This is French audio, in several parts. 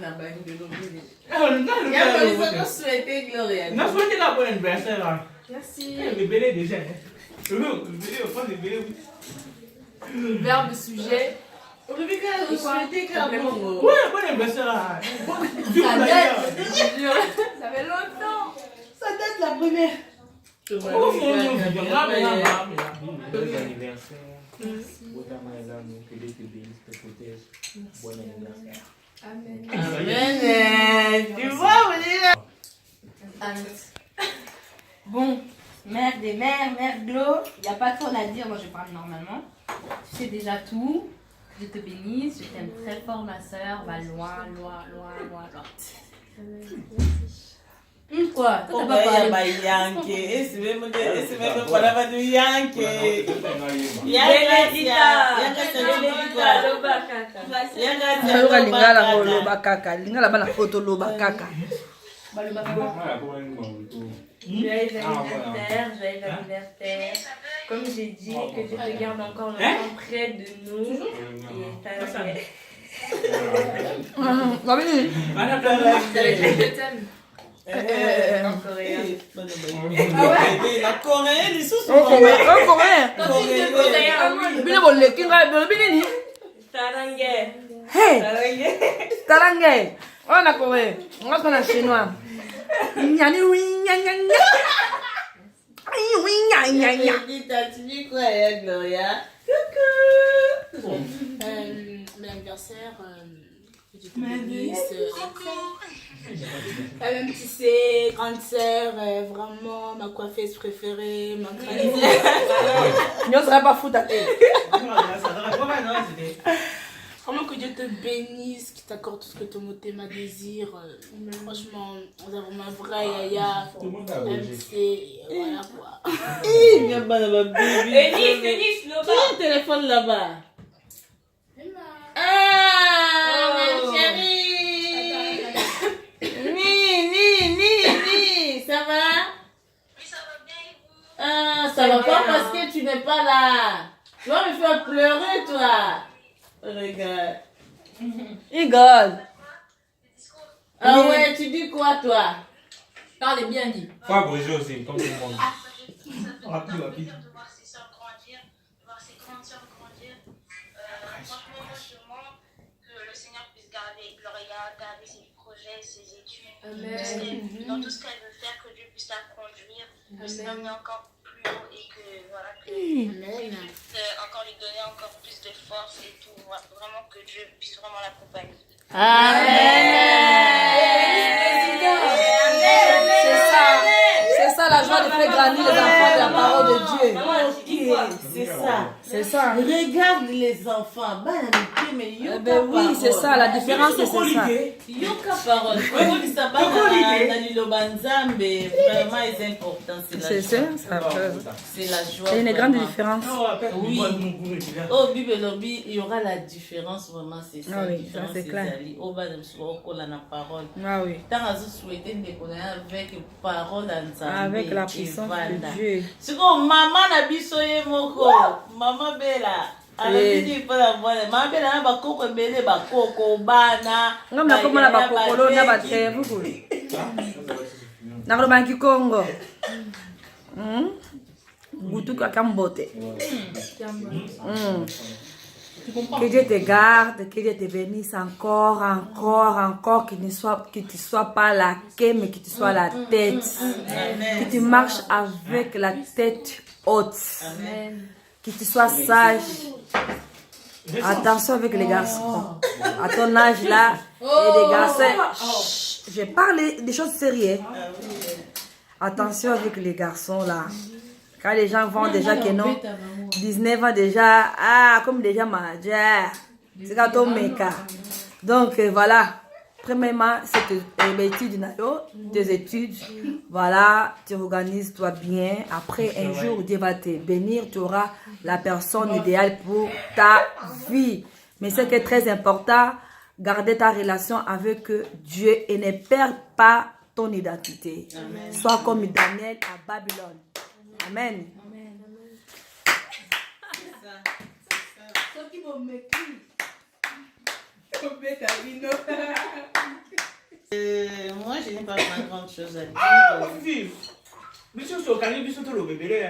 là-bas de l'oublier. Il y a pas les autres souhaiter Gloria. On a souhaité la bonne anniversaire là. Merci. Le bébé déjà. Le bébé, on prend le bébé. Verbe, sujet. Rebecca, vous souhaitez Kabongo. Ouais, bon anniversaire là. Ça date. Ça fait longtemps. Ça date la première. Oh mon Dieu, bon anniversaire. Que Dieu te bénisse, te protège. Bon anniversaire. Amen. Amen. Tu vois, vous dites. Bon, mère des mères, mère Glo, il n'y a pas trop à dire, moi je parle normalement. Tu sais déjà tout. Je te bénisse, je t'aime très fort ma soeur, va loin, loin, loin, loin, loin. Quoi? Toi, t'as pas parlé. Et c'est même pas la de Yankee. lingala bana foto loba kaka. Joyeux anniversaire. Comme j'ai dit, que Dieu te garde encore longtemps près de nous. Et Je t'aime. en coréen. La Coréenne, ils sont Tarangue. On a Corée. On a qu'on chinois. Nyani oui nyanya. Oui nyanya. Tu dis quoi, Gloria? Bon anniversaire. Que Dieu te bénisse. Même si c'est grande sœur, vraiment ma coiffeuse préférée, ma crânière. Ne serait pas fou d'aller. Vraiment que Dieu te bénisse, qu'il t'accorde tout ce que ton mot ma désir. Franchement, on a vraiment un vrai yaya. MC, voilà quoi. Denis, Loba. Qui téléphone là-bas? Ah, ma chérie. Ni, ça va? Oui, ça va bien et vous? Ah, ça va pas parce que tu n'es pas là. Tu vas me faire pleurer, toi. Regarde. Igor. Ah ouais, tu dis quoi, toi? Parlez bien dit. Faut abréger aussi, comme tout le monde. Rapide. De voir ses soeurs grandir, de voir ses grandes soeurs grandir. Franchement, moi, je demande que le Seigneur puisse garder Gloria, garder ses projets, ses études. Dans tout ce qu'elle veut faire, que Dieu puisse la conduire, que le Seigneur vienne encore plus haut et que voilà, que Dieu puisse encore lui donner encore plus de force et tout. Voilà, vraiment que Dieu puisse vraiment l'accompagner. C'est ça la joie de faire grandir les enfants de la parole de Dieu. C'est ça. Regarde les enfants. Ben oui, c'est ça. La différence, c'est ça. Yoka parole. Vraiment, c'est important. C'est ça. C'est la joie. C'est une grande différence. Oui. Oh, Bible, il y aura la différence vraiment. C'est ça. Ah oui, ça c'est clair. Oh, bah, je suis au la parole. Ah oui. Tant à souhaiter de connaître avec parole avec la puissance de Dieu. C'est comme maman n'a bisoye moko. Maman Bella. Alobidi pala mwana. Maman Bella na bakoko bele bakoko bana. Ngamba koma na bakokolo na batevu kule. Na ko banki Congo. Gutu kwa kambote. Que Dieu te garde, que Dieu te bénisse encore, qu'il ne soit pas la queue, mais qu'il te soit la tête. Que tu marches avec la tête haute. Que tu sois sage. Attention avec les garçons. À ton âge là, et les garçons, je parle des choses sérieuses. Attention avec les garçons là. Quand les gens vont déjà que non, 19 ans déjà, comme déjà majeur, c'est quand on méca. Donc voilà, premièrement, c'est tes études, voilà, tu organises toi bien. Après un jour, Dieu va te bénir, tu auras la personne idéale pour ta vie. Mais ce qui est très important, garder ta relation avec Dieu et ne perds pas ton identité. Amen. Sois comme Daniel à Babylone. Amen. Moi, je n'ai pas grande chose à dire. Ah, Fifi. Monsieur Sokani, monsieur tout le bébé.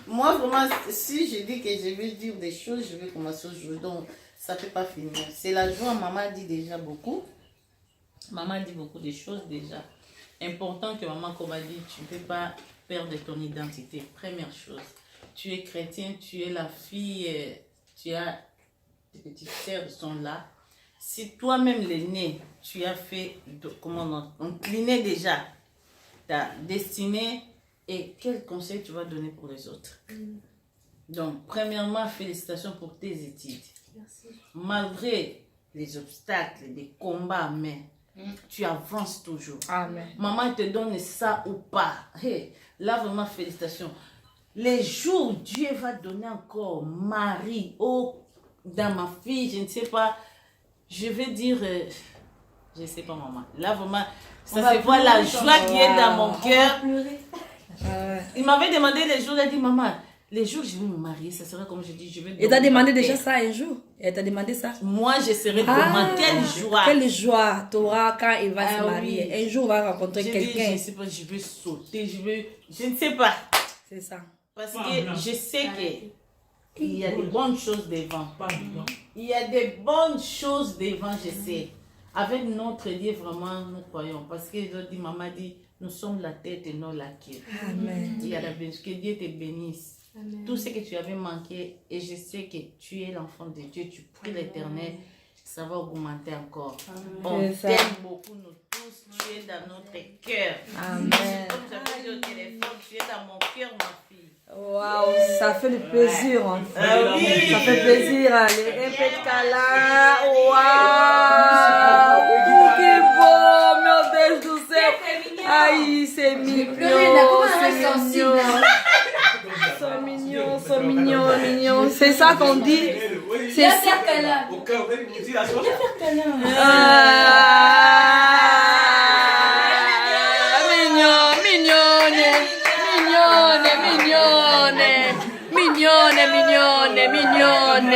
Moi, vraiment, si je dis que je vais dire des choses, je vais commencer aujourd'hui. Donc, ça ne peut pas finir. C'est la joie. Maman dit déjà beaucoup. Maman dit beaucoup de choses déjà. Important que maman, comme a dit, tu ne peux pas perdre ton identité. Première chose. Tu es chrétien, tu es la fille, tu as des petites sœurs qui sont là. Si toi-même l'aîné, tu as fait, comment on incliné déjà ta destinée, et quel conseil tu vas donner pour les autres? Donc, premièrement, félicitations pour tes études. Merci. Malgré les obstacles, les combats, mais tu avances toujours. Amen. Maman te donne ça ou pas. Hey, là, vraiment, félicitations. Les jours où Dieu va donner encore Marie, dans ma fille, je ne sais pas, je vais dire, je ne sais pas, maman. Là, vraiment, ça se voit la joie qui est dans mon cœur. Il m'avait demandé les jours, il a dit, maman, les jours où je vais me marier, ça sera comme je dis, je vais... Et t'as demandé déjà ça un jour? Elle t'a demandé ça? Moi, je serai comment? Quelle joie! Quelle joie t'auras quand il va se marier. Oui. Un jour, on va rencontrer quelqu'un. Je ne sais pas, je vais sauter, je ne sais pas. C'est ça. Parce que je sais qu'il y a de bonnes choses devant. Il y a des bonnes choses devant, je sais. Avec notre Dieu, vraiment, nous croyons. Parce que maman dit, nous sommes la tête et non la queue. Amen. Il y a la bénédiction. Que Dieu te bénisse. Amen. Tout ce que tu avais manqué, et je sais que tu es l'enfant de Dieu, tu pries l'Éternel, ça va augmenter encore. On t'aime beaucoup, nous tous, tu es dans notre cœur. Amen. Comme j'avais dit au téléphone, tu es dans mon cœur, ma fille. Waouh, ça fait le plaisir. Hein. Ah oui. Ça fait plaisir. Allez, un peu de câlin. Waouh, que beau, meu Deus do céu. Aïe, c'est mignon, c'est mignon. Sont mignons. C'est ça qu'on dit. C'est ça. Mignonne.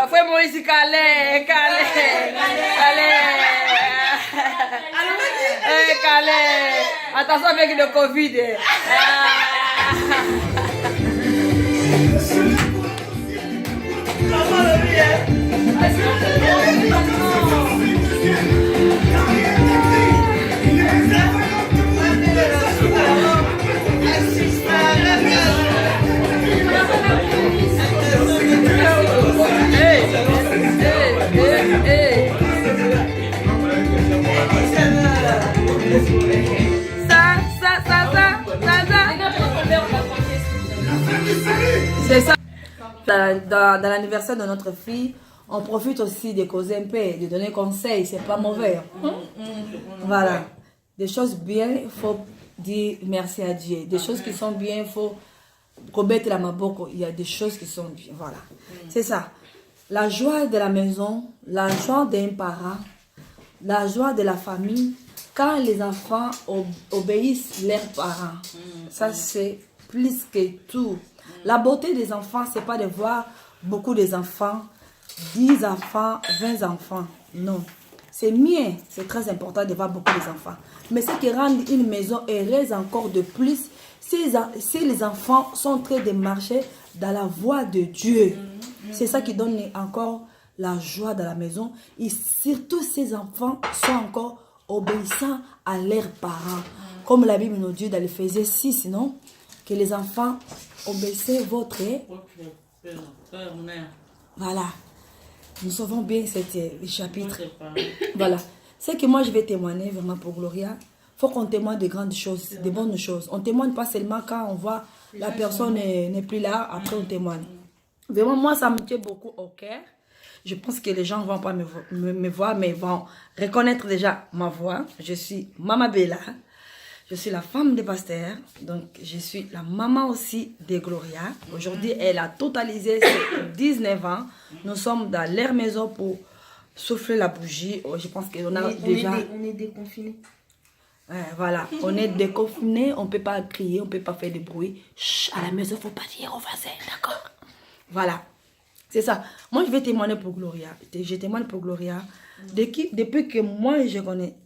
Fais-moi ici, Calais. Attention avec le Covid. C'est ça. Dans l'anniversaire de notre fille, on profite aussi de causer un peu, de donner conseil, c'est pas mauvais. Voilà. Des choses bien, il faut dire merci à Dieu. Des choses qui sont bien, il faut remettre la maboko. Il y a des choses qui sont bien. Voilà. C'est ça. La joie de la maison, la joie d'un parent, la joie de la famille, quand les enfants obéissent leurs parents. Ça, c'est plus que tout. La beauté des enfants, c'est pas de voir beaucoup d'enfants, 10 enfants, 20 enfants. Non. C'est mieux, c'est très important de voir beaucoup d'enfants. Mais ce qui rend une maison heureuse encore de plus, si les enfants sont en train de marcher dans la voie de Dieu. C'est ça qui donne encore la joie dans la maison. Et surtout, ces enfants sont encore obéissants à leurs parents. Comme la Bible nous dit dans l'Éphésiens 6, non? Que les enfants obéissez votre Père, mère. Voilà. Nous savons bien cet chapitre. Voilà. C'est que moi, je vais témoigner vraiment pour Gloria. Il faut qu'on témoigne de grandes choses, de bonnes choses. On ne témoigne pas seulement quand on voit la personne n'est plus là, après on témoigne. Vraiment, moi, ça me tient beaucoup au cœur. Je pense que les gens ne vont pas me voir, mais vont reconnaître déjà ma voix. Je suis Mama Bella. Je suis la femme de pasteur, donc je suis la maman aussi de Gloria. Aujourd'hui, elle a totalisé ses 19 ans. Nous sommes dans leur maison pour souffler la bougie. Je pense qu'on a déjà... On est déconfinés. Voilà, on est déconfinés, on ne peut pas crier, on ne peut pas faire de bruit. Chut, à la maison, il ne faut pas dire aux voisins, d'accord? Voilà. C'est ça. Moi, je vais témoigner pour Gloria. Je témoigne pour Gloria. Depuis que moi,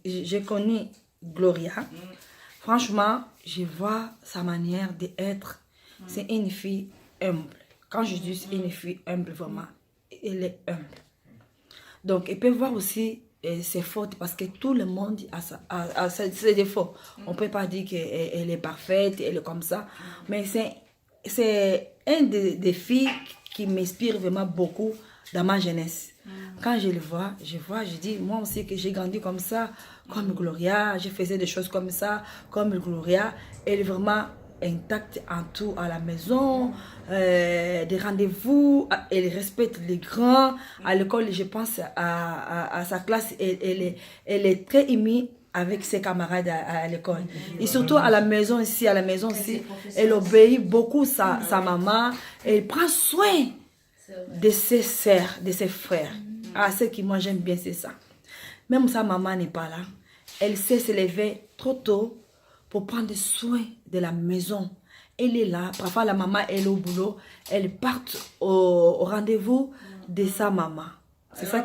j'ai connu Gloria, franchement, je vois sa manière d'être. C'est une fille humble. Quand je dis une fille humble, vraiment, elle est humble. Donc, elle peut voir aussi ses fautes parce que tout le monde a ses défauts. On ne peut pas dire qu'elle est parfaite, elle est comme ça. Mais c'est une des filles qui m'inspire vraiment beaucoup dans ma jeunesse. Quand je le vois, je dis, moi aussi que j'ai grandi comme ça, comme Gloria, je faisais des choses comme ça, comme Gloria. Elle est vraiment intacte en tout à la maison, des rendez-vous, elle respecte les grands. À l'école, je pense à sa classe, elle est très émue avec ses camarades à l'école. Et surtout à la maison ici, elle obéit beaucoup sa maman. Elle prend soin de ses sœurs, de ses frères. Ah, ce qui moi j'aime bien, c'est ça. Même sa maman n'est pas là. Elle sait se lever trop tôt pour prendre soin de la maison. Elle est là. Parfois, la maman, elle est au boulot. Elle part au rendez-vous de sa maman. C'est ça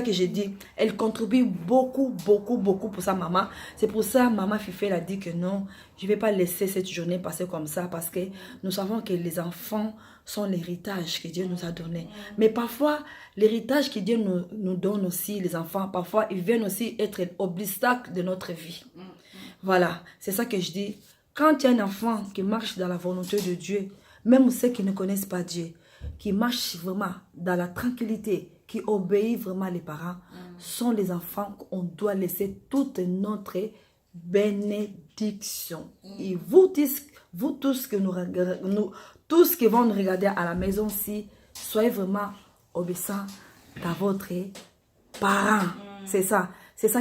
que j'ai dit. Elle contribue beaucoup pour sa maman. C'est pour ça, maman Fifi, elle a dit que non, je ne vais pas laisser cette journée passer comme ça parce que nous savons que les enfants sont l'héritage que Dieu nous a donné. Mais parfois, l'héritage que Dieu nous donne aussi, les enfants, parfois, ils viennent aussi être l'obstacle de notre vie. Voilà, c'est ça que je dis. Quand il y a un enfant qui marche dans la volonté de Dieu, même ceux qui ne connaissent pas Dieu, qui marchent vraiment dans la tranquillité, qui obéissent vraiment les parents, sont les enfants qu'on doit laisser toute notre bénédiction. Et vous tous tous qui vont nous regarder à la maison, si soyez vraiment obéissants à votre parent. C'est ça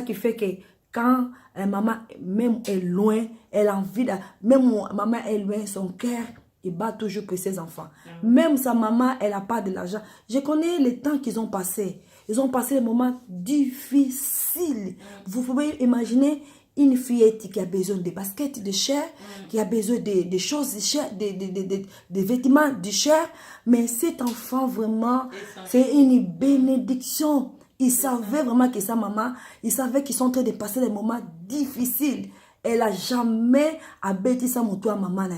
qui fait que quand maman même est loin, elle a envie de... Même maman est loin, son cœur, il bat toujours pour ses enfants. Même sa maman, elle n'a pas de l'argent. Je connais les temps qu'ils ont passé. Ils ont passé des moments difficiles. Vous pouvez imaginer une fillette qui a besoin de baskets de chair, qui a besoin de choses de chair, de vêtements de chair. Mais cet enfant, vraiment, c'est une bénédiction. Il savait vraiment que sa maman, il savait qu'ils sont en train de passer des moments difficiles. Elle n'a jamais abattu sa moto à maman.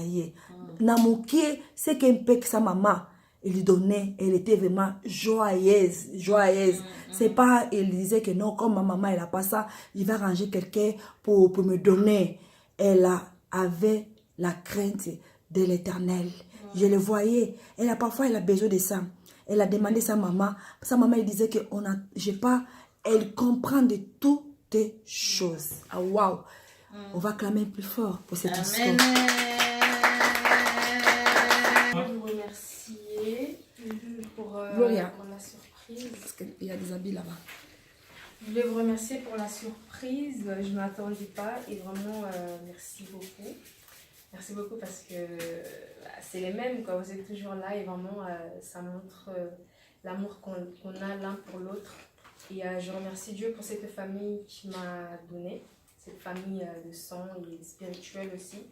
Namoké, c'est qu'un peu que sa maman, elle lui donnait, elle était vraiment joyeuse. C'est pas, elle disait que non, comme ma maman, elle n'a pas ça, je vais arranger quelqu'un pour me donner. Elle avait la crainte de l'Éternel. Je le voyais. Parfois, elle a besoin de ça. Elle a demandé à sa maman. Sa maman, elle disait que elle comprend de toutes choses. Ah, waouh! On va clamer plus fort pour cette histoire. Je vais vous remercier pour la surprise. Parce qu'il y a des habits là-bas. Je voulais vous remercier pour la surprise. Je ne m'attendais pas et vraiment merci beaucoup. Merci beaucoup parce que c'est les mêmes, quoi. Vous êtes toujours là et vraiment ça montre l'amour qu'on a l'un pour l'autre. Et je remercie Dieu pour cette famille qui m'a donné, cette famille de sang et spirituelle aussi.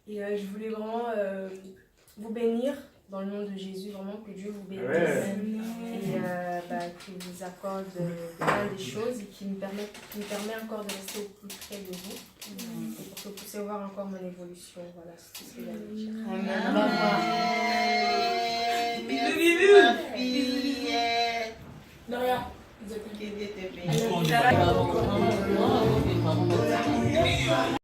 Et je voulais vraiment vous bénir dans le nom de Jésus, vraiment que Dieu vous bénisse et qu'il vous accorde plein de choses et qui me permet encore de rester au plus près de vous et pour que vous puissiez voir encore mon évolution. Voilà, c'est tout ce que j'allais dire. Gloria, vous êtes